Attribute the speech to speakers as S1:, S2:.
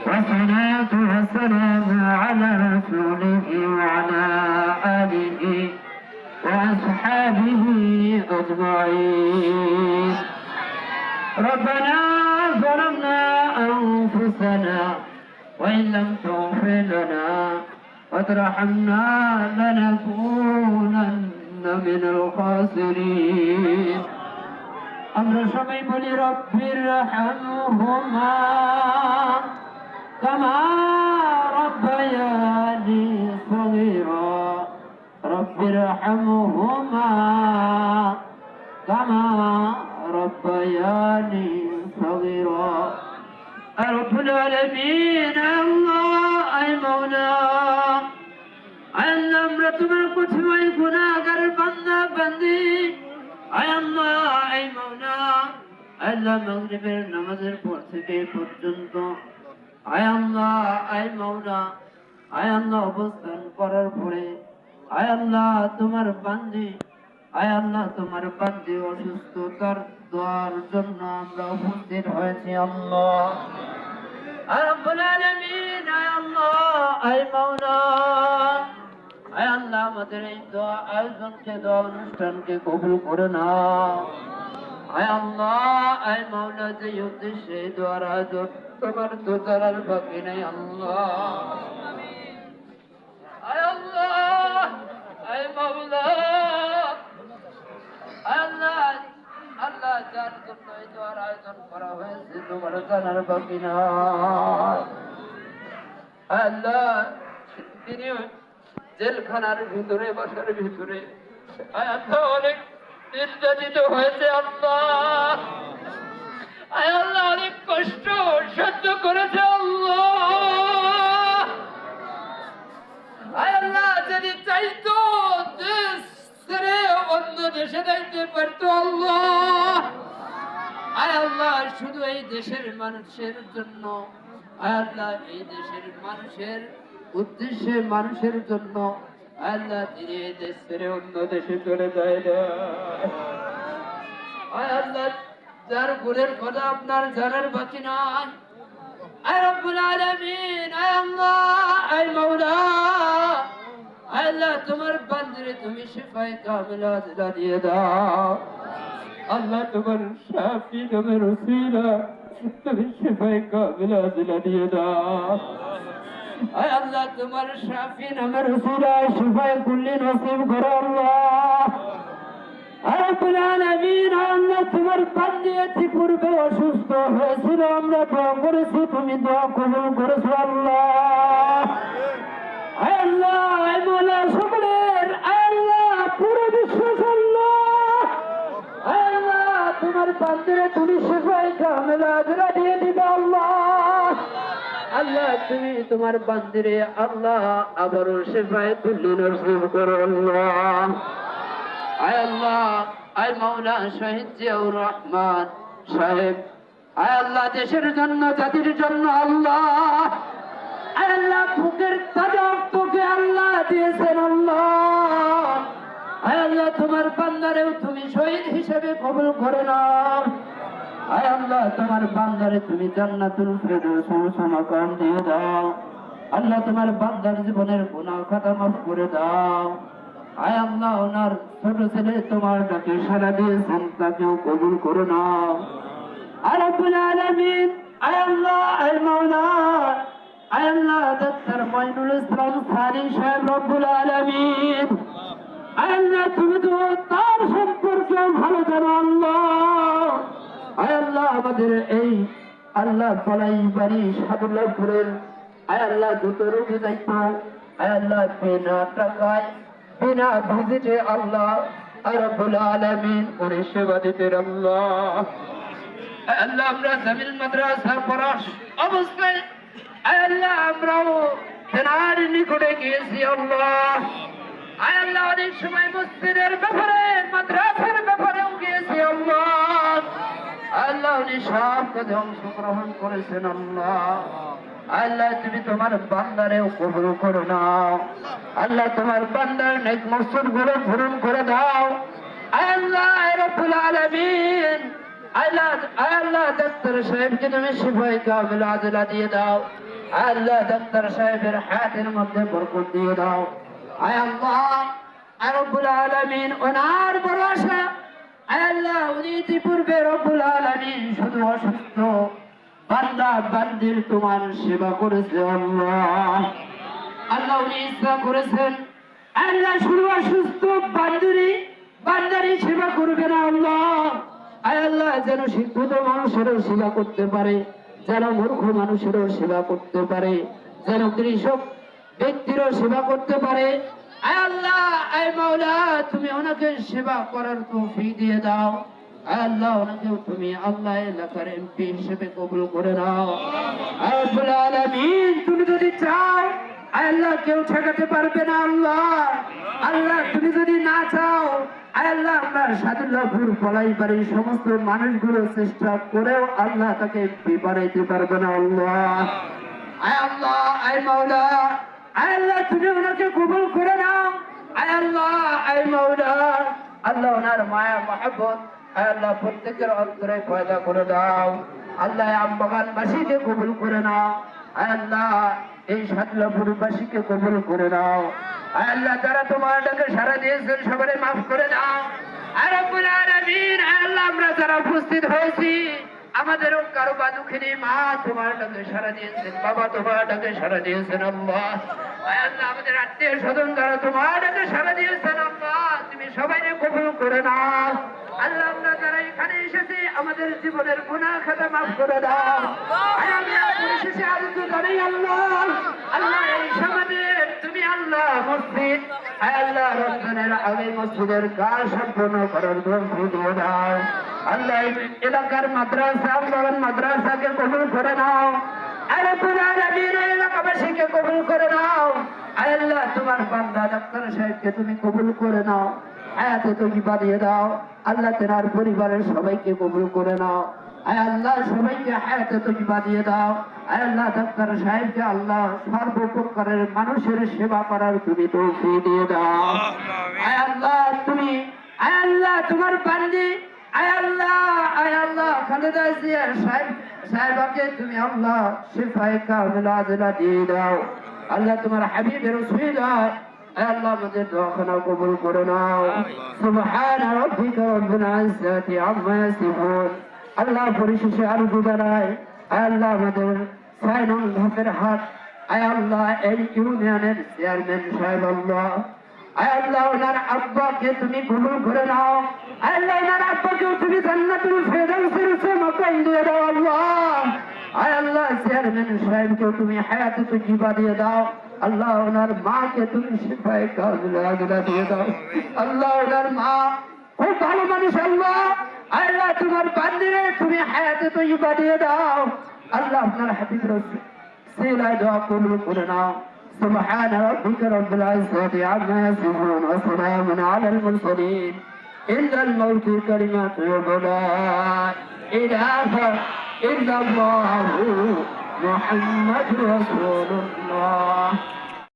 S1: والصلاة والسلام على رسوله وعلى آله وأصحابه أجمعين. ربنا ظلمنا أنفسنا وإن لم تغفر لنا وترحمنا لنكونن من الخاسرين. আমরা সবাই বলি রব্বির রহমহুমা কামা রব্বায়ানি সগীরা। রব্বির রহমহুমা কামা রব্বায়ানি সগীরা। রব্বুল আলামিন আল্লাহ আই মাওলা, আল্লাহ আমরা তোমার কুঠমাই গুনাহগার বান্দা বান্দি। আয় আল্লাহ আয় মাওলা, আল্লাহ মাগরিবের নামাজের পর থেকে পর্যন্ত আয় আল্লাহ আয় মাওলা, আয় আল্লাহ অবস্থান করার পরে আয় আল্লাহ তোমার বান্দি, আয় আল্লাহ তোমার বান্দি অসুস্থতার দোয়ার জন্য আমরা উপস্থিত হয়েছি আল্লাহ। আয় রব্বুল আলামিন আয় আল্লাহ আয় মাওলা, আয় আল্লাহ আমাদের এই দোয়া আয়োজনকে দোয়া অনুষ্ঠানকে কবুল করে নাও। আয় আল্লাহ আয় মাওলা, যে উদ্দেশ্যে দোয়ার আয়োজন তোমার তো জালাল বাকি নেই আল্লাহ। আয় আল্লাহ আয় মাওলা, আয় আল্লাহ আল্লাহ যার জন্য এই দোয়ার আয়োজন করা হয়েছে তোমার জানার বাকি নাই। আল্লাহ তিনি জেলখানার ভিতরে বাসার ভিতরে অনেক নির্যাতিত হয়েছে আল্লাহ। আয় আল্লাহ অনেক কষ্ট সহ্য করেছে আল্লাহ। আয় আল্লাহ যদি চাইতো দেশ ছেড়ে অন্য দেশে যাইতে পারতো আল্লাহ। আয় আল্লাহ শুধু এই দেশের মানুষের জন্য, আয় আল্লাহ এই দেশের মানুষের উদ্দেশ্যে মানুষের জন্য আল্লাহ তিনি এই দেশ ছেড়ে অন্য দেশে চলে যায় না। আয় আল্লাহ যার গুণের কথা আপনার জানার বাকি নাই। আয় রব্বুল আলামিন আয় আল্লাহ আয় মাওলা, আয় আল্লাহ তোমার বান্দারে তুমি শিফায়ে কামিলা দিলা দিয়ে দাও আল্লাহ। তোমার শাফি নামের ওসিলা তুমি শিফায়ে কামিলা দিলা দিয়ে দাও। আয় আল্লাহ তোমার শাফি নামের ওসিলায় শিফায়ে কুল্লি নসিব করো আল্লাহ। আয় রব্বুল আলামিন আল্লাহ তোমার বান্দা পূর্বে অসুস্থ হয়েছিল, আমরা দোয়া করেছি, তুমি দোয়া কবুল করেছো আল্লাহ। আয় আল্লাহ আয় মাওলা সকলের আয় আল্লাহ পুরো বিশ্বাস আল্লাহ। আয় আল্লাহ তোমার বান্দারে তুমি শিফায়ে কামিলা দিলা দিয়ে দিবা আল্লাহ। আল্লাহ তুমি তোমার বান্দিরে আল্লাহ আবারও শিফায়ে কুল্লি নসিব করো আল্লাহ। আয় আল্লাহ আয় মাওলা শহীদ জিয়াউর রহমান সাহেব, আয় আল্লাহ দেশের জন্য জাতির জন্য আল্লাহ, আয় আল্লাহ বুকের তাজা রক্তকে আল্লাহ দিয়েছেন আল্লাহ। আয় আল্লাহ তোমার বান্দারেও তুমি শহীদ হিসেবে কবুল করে নাও। আয় আল্লাহ তোমার বান্দারে তুমি জান্নাতুল ফিরদৌস মাকাম দিয়ে দাও আল্লাহ। তোমার বান্দার জীবনের গুনাহ খাতা মাফ করে দাও। আয় আল্লাহ ওনার ছোট ছেলে তোমার ডাকে সাড়া দিয়েছেন, তাকেও কবুল করে নাও। আয় রব্বুল আলামিন আয় আল্লাহ আয় মাওলা, আয় আল্লাহ ডাক্তার মঈনুল ইসলাম সানি সাহেব রব্বুল আলামিন, আয় আল্লাহ তুমি তো তার সম্পর্কে ভালো জানো আল্লাহ। আয় আল্লাহ আমাদের এই আল্লাহ পালাই বাড়ি সাদুল্লাহপুরের আয় আল্লাহ যত রোগী যাইত আয় আল্লাহ বিনা টাকায় বিনা ভিজিটে আল্লাহ আয় রব্বুল আলামিন পরিষেবা দিতে আল্লাহ। আয় আল্লাহ আমরা জামিল মাদ্রাসা পড়ার অবস্থায় আয় আল্লাহ আমরাও তেনার নিকটে গিয়েছি আল্লাহ। আয় আল্লাহ অনেক সময় মসজিদের ব্যাপারে মাদ্রাসার ব্যাপারেও গিয়েছি আল্লাহ। আল্লাহ উনি সব কাজে অংশগ্রহণ করেছেন আল্লাহ। আল্লাহ তুমি তোমার বান্দারেও কবুল করো নাও আল্লাহ। তোমার বান্দার নেক মকসদ গুলো পূরণ করে দাও আল্লাহ। রব্বুল আলামিন আল্লাহ আল্লাহ ডাক্তার সাহেবকে তুমি শিফায়ে কামিলা আজলা দিয়ে দাও আল্লাহ ডাক্তার সাহেবের হাতের মধ্যে বরকত দিয়ে দাও। আয় আল্লাহ, আয় রব্বুল আলামিন, ওনার ভরসা, আয় আল্লাহ, উনি ইতিপূর্বে রব্বুল আলামিন শুধু অসুস্থ বান্দা বান্দির তোমার সেবা করেছে আল্লাহ। আল্লাহ উনি ইচ্ছা করেছেন আল্লাহ শুধু অসুস্থ বান্দারি সেবা করবে না আল্লাহ। আয় আল্লাহ, যেন শিক্ষিত মানুষেরও সেবা করতে পারে, যেন মূর্খ মানুষেরও সেবা করতে পারে, যেন কৃষক ব্যক্তিরও সেবা করতে পারে। আয় আল্লাহ, আয় মাওলা, তুমি ওনাকে সেবা করার তৌফিক দিয়ে দাও। আয় আল্লাহ, ওনাকেও তুমি আল্লাহ এলাকার এমপি হিসেবে কবুল করে নাও। আয় রব্বুল আলামিন, তুমি যদি চাও আয় আল্লাহ কেউ ঠেকাতে পারবে না আল্লাহ। আল্লাহ তুমি যদি না চাও আয় আল্লাহ, আমরা সাদুল্লাহপুর পলাইবাড়ির সমস্ত মানুষগুলো চেষ্টা করেও আল্লাহ তাকে এমপি বানাইতে পারবে না আল্লাহ। আয় আল্লাহ, আয় মাওলা, আয় আল্লাহ, তুমি ওনাকে কবুল করে নাও। আয় আল্লাহ, আয় মাওলা, আল্লাহ ওনার মায়া মহব্বত আয় আল্লাহ প্রত্যেকের অন্তরে পয়দা করে দাও। আল্লাহ আমবাগানবাসীকে কবুল করে নাও। আয় আল্লাহ, এই সাদুল্লাহপুরবাসীকে কবুল করে নাও। আয় আল্লাহ, যারা তোমার ডাকে সাড়া দিয়েছেন সবাই মাফ করে দাও। আয় রব্বুল আলামিন, আয় আল্লাহ, আমরা যারা উপস্থিত হয়েছি আমাদেরও কারো বা দুঃখিনী মা তোমার ডাকে সাড়া দিয়েছেন, বাবা তোমার ডাকে সাড়া দিয়েছেন আল্লাহ। আয় আল্লাহ, আমাদের আত্মীয় স্বজন যারা তোমার ডাকে সাড়া দিয়েছেন আল্লাহ, তুমি সবাইকে কবুল করে নাও। আল্লাহ, আমরা যারা এখানে এসেছি আমাদের জীবনের গুনাহ খাতা মাফ করে দাও। আয় আল্লাহ, পরিশেষে আরজু জানাই আল্লাহ, আল্লাহ এই সমাজের তুমি আল্লাহ মসজিদ আয় আল্লাহ রমজানের আগে মসজিদের কাজ সম্পূর্ণ করার তৌফিক দিয়ে দাও। আল্লাহ এলাকার মাদ্রাসা মাদ্রাসাকে কবুল করে নাও। আয় রব্বুল আলামিন, এলাকাবাসীকে কবুল করে নাও। আয় আল্লাহ, তোমার বান্দা ডাক্তার সাহেবকে তুমি কবুল করে নাও, হায়াতে তৈবা দিয়ে দাও। আল্লাহ তেনার পরিবারের সবাইকে কবুল করে নাও। আয় আল্লাহ, সবাইকে হায়াতে তৈবা দিয়ে দাও। আয় আল্লাহ, ডাক্তার সাহেবকে আল্লাহ সর্বপ্রকারের মানুষের সেবা করার তুমি তৌফিক দিয়ে দাও। আয় আল্লাহ, তুমি আয় আল্লাহ তোমার বান্দি আয় আল্লাহ খালেদা জিয়া সাহেবাকে তুমি আল্লাহ শিফায়ে কামিলা আজলা দিয়ে দাও। আল্লাহ তোমার হাবিবের উসিলায় আয় আল্লাহ আমাদের দোয়াখানা কবুল করে নাও। সুবহান রাব্বিকা রাব্বিল ইজ্জাতি আম্মা ইয়াসিফুন। আল্লাহ পরিশেষে আরজু জানাই আয় আল্লাহ আমাদের 6 নং ধাপের হাট আয় আল্লাহ এই ইউনিয়নের চেয়ারম্যান সাহেব আল্লাহ, আয় আল্লাহ ওনার আব্বাকে তুমি কবুল করে নাও। আয় আল্লাহ ওনার আব্বাকেও তুমি জান্নাতুল ফেরদাউসের উচ্চ মাকাম দিয়ে দাও আল্লাহ। আয় আল্লাহ চেয়ারম্যান সাহেবকেও তুমি হায়াতে তৈবা দিয়ে দাও। আল্লাহ ওনার মাকে তুমি শিফায়ে কামিলা আজলা দিয়ে দাও। আল্লাহ ওনার মা খুব ভালো মানুষ আল্লাহ। আয় আল্লাহ তোমার বান্দিরে তুমি হায়াতে তৈবা দিয়ে দাও। আল্লাহ আপনার হাবিব রাসূল সিলায় দোয়া কবুল করে নাও। سبحان ربك رب العزة عما يصفون وسلام على المرسلين عند الموت كلمة لا إله إلا الله محمد رسول الله.